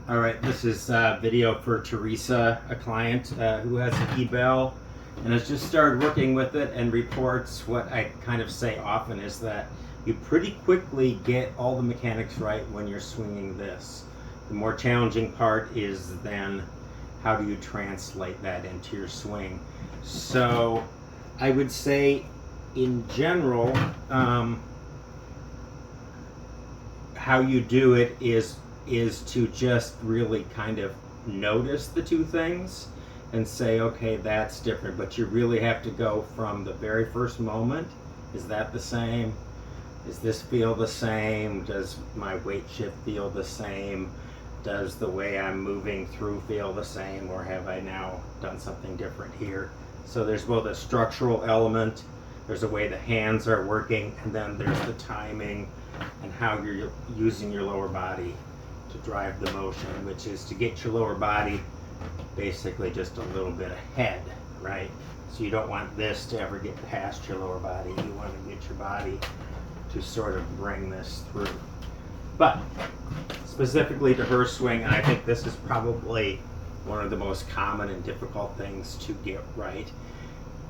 All right, this is a video for Teresa, a client who has an e-bell and has just started working with it and reports what I kind of say often is that you pretty quickly get all the mechanics right when you're swinging this. The more challenging part is then how do you translate that into your swing. So I would say in general, how you do it is to just really kind of notice the two things and say, okay, that's different. But you really have to go from the very first moment. Is that the same? Does this feel the same? Does my weight shift feel the same? Does the way I'm moving through feel the same? Or have I now done something different here? So there's both a structural element, there's a way the hands are working, and then there's the timing and how you're using your lower body to drive the motion, which is to get your lower body basically just a little bit ahead, right? So you don't want this to ever get past your lower body. You want to get your body to sort of bring this through. But specifically to her swing, and I think this is probably one of the most common and difficult things to get right,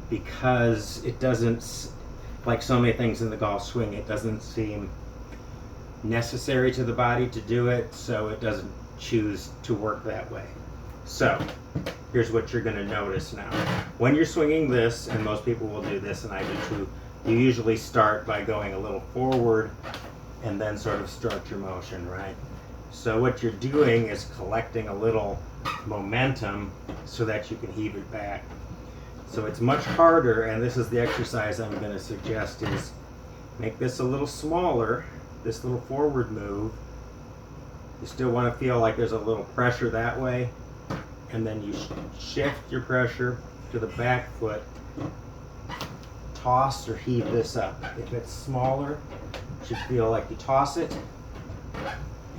because it doesn't, like so many things in the golf swing, it doesn't seem necessary to the body to do it, so it doesn't choose to work that way. So here's what you're going to notice now. When you're swinging this, and most people will do this, and I do too, you usually start by going a little forward and then sort of start your motion, right? So what you're doing is collecting a little momentum so that you can heave it back. So it's much harder, and this is the exercise I'm going to suggest, is make this a little smaller, this little forward move. You still want to feel like there's a little pressure that way, and then you shift your pressure to the back foot, toss or heave this up. If it's smaller, it should feel like you toss it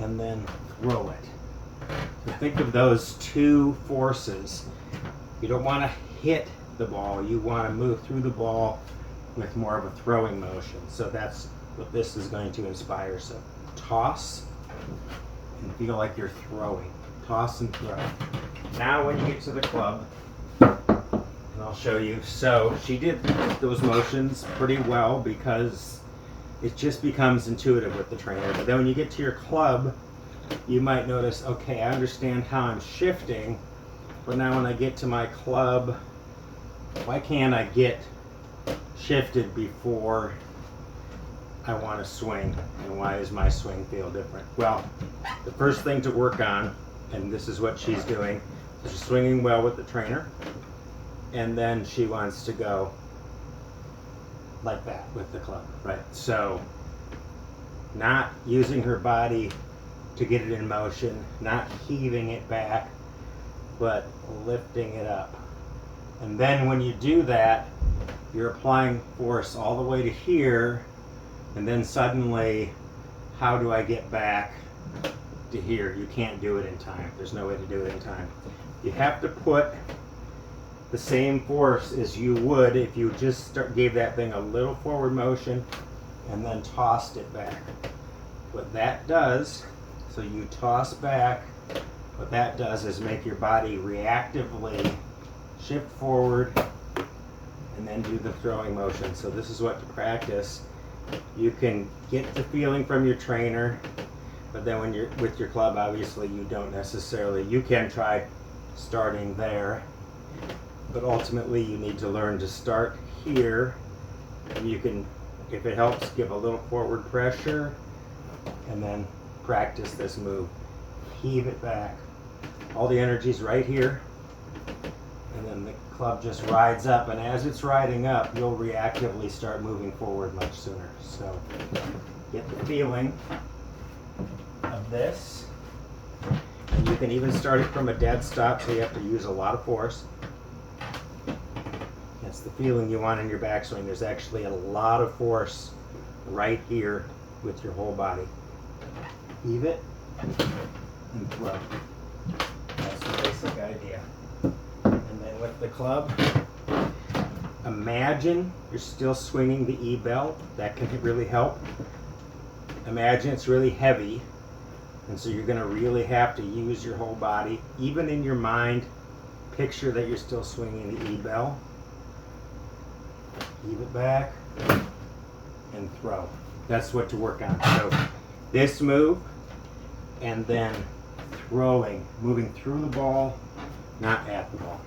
and then throw it. So think of those two forces. You don't want to hit the ball, you want to move through the ball with more of a throwing motion. So that's what this is going to inspire. So toss and feel like you're throwing. Toss and throw. Now when you get to the club, and I'll show you. So she did those motions pretty well because it just becomes intuitive with the trainer. But then when you get to your club, you might notice, okay, I understand how I'm shifting, but now when I get to my club, why can't I get shifted before I want to swing? And why does my swing feel different? Well, the first thing to work on, and this is what she's doing, so she's swinging well with the trainer, and then she wants to go like that with the club, right? So not using her body to get it in motion, not heaving it back, but lifting it up. And then when you do that, you're applying force all the way to here, and then suddenly, how do I get back to here? You can't do it in time. There's no way to do it in time. You have to put the same force as you would if you just gave that thing a little forward motion and then tossed it back. What that does, so you toss back, what that does is make your body reactively shift forward and then do the throwing motion. So this is what to practice. You can get the feeling from your trainer, but then when you're with your club, obviously you don't necessarily. You can try starting there, but ultimately you need to learn to start here. And you can, if it helps, give a little forward pressure and then practice this move. Heave it back. All the energy's right here, and then the club just rides up, and as it's riding up, you'll reactively start moving forward much sooner. So get the feeling of this, and you can even start it from a dead stop, so you have to use a lot of force. That's the feeling you want in your backswing. There's actually a lot of force right here with your whole body. Heave it and throw. That's the basic idea. And then with the club, imagine you're still swinging the E-bell. That can really help. Imagine it's really heavy, And so you're going to really have to use your whole body. Even in your mind, picture that you're still swinging the E-bell. Heave it back and throw. That's what to work on. So this move, and then throwing, moving through the ball, not at the ball.